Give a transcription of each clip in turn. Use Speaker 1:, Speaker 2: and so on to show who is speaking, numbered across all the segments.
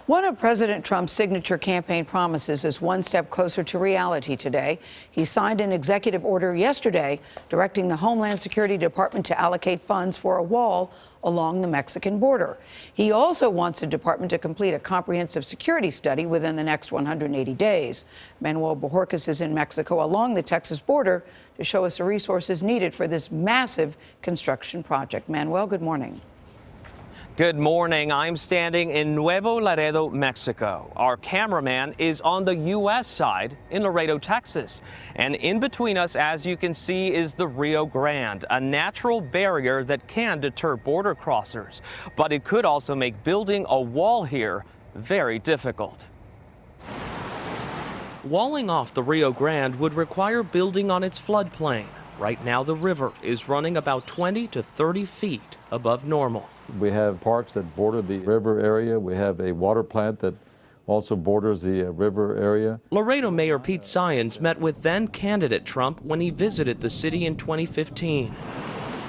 Speaker 1: One of President Trump's signature campaign promises is one step closer to reality today. He signed an executive order yesterday directing the Homeland Security Department to allocate funds for a wall along the Mexican border. He also wants the department to complete a comprehensive security study within the next 180 days. Manuel Bojorquez is in Mexico along the Texas border to show us the resources needed for this massive construction project. Manuel, good morning.
Speaker 2: Good morning. I'm standing in Nuevo Laredo, Mexico. Our cameraman is on the U.S. side in Laredo, Texas. And in between us, as you can see, is the Rio Grande, a natural barrier that can deter border crossers. But it could also make building a wall here very difficult. Walling off the Rio Grande would require building on its floodplain. Right now, the river is running about 20 to 30 feet above normal.
Speaker 3: We have parks that border the river area. We have a water plant that also borders the river area.
Speaker 2: Laredo Mayor Pete Saenz met with then-candidate Trump when he visited the city in 2015.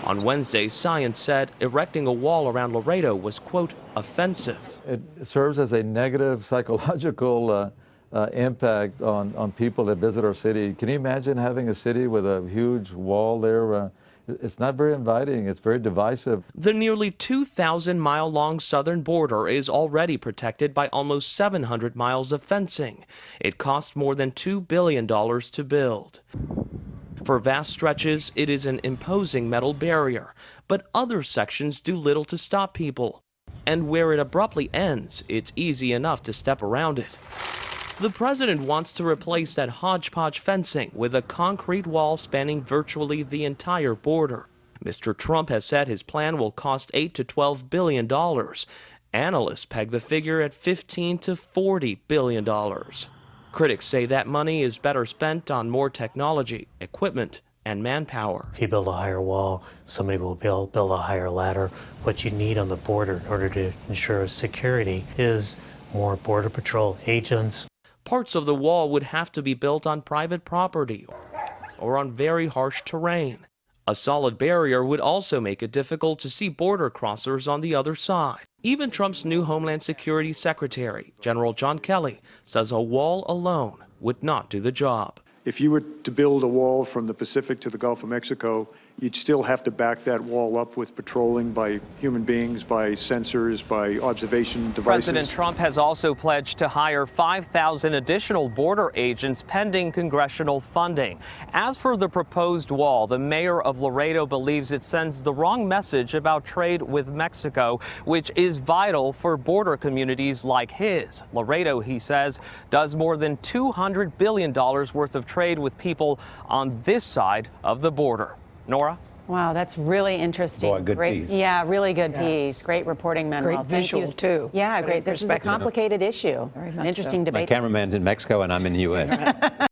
Speaker 2: On Wednesday, Saenz said erecting a wall around Laredo was, quote, offensive.
Speaker 3: It serves as a negative psychological impact on people that visit our city. Can you imagine having a city with a huge wall there? It's not very inviting. It's very divisive.
Speaker 2: The nearly 2,000-mile-long southern border is already protected by almost 700 miles of fencing. It cost more than $2 billion to build. For vast stretches, it is an imposing metal barrier, but other sections do little to stop people. And where it abruptly ends, it's easy enough to step around it. The president wants to replace that hodgepodge fencing with a concrete wall spanning virtually the entire border. Mr. Trump has said his plan will cost $8 to $12 billion. Analysts peg the figure at $15 to $40 billion. Critics say that money is better spent on more technology, equipment, and manpower.
Speaker 4: If you build a higher wall, somebody will build a higher ladder. What you need on the border in order to ensure security is more Border Patrol agents.
Speaker 2: Parts of the wall would have to be built on private property or on very harsh terrain. A solid barrier would also make it difficult to see border crossers on the other side. Even Trump's new Homeland Security Secretary, General John Kelly, says a wall alone would not do the job.
Speaker 5: If you were to build a wall from the Pacific to the Gulf of Mexico, you'd still have to back that wall up with patrolling by human beings, by sensors, by observation devices.
Speaker 2: President Trump has also pledged to hire 5,000 additional border agents pending congressional funding. As for the proposed wall, the mayor of Laredo believes it sends the wrong message about trade with Mexico, which is vital for border communities like his. Laredo, he says, does more than $200 billion worth of trade with people on this side of the border. Nora?
Speaker 6: Wow, that's really interesting.
Speaker 7: Boy, good piece.
Speaker 6: Yeah, really good piece. Great reporting, Manuel.
Speaker 1: Great visual, too.
Speaker 6: Yeah, great. This is a complicated issue. It's an interesting debate.
Speaker 7: My cameraman's in Mexico and I'm in the U.S.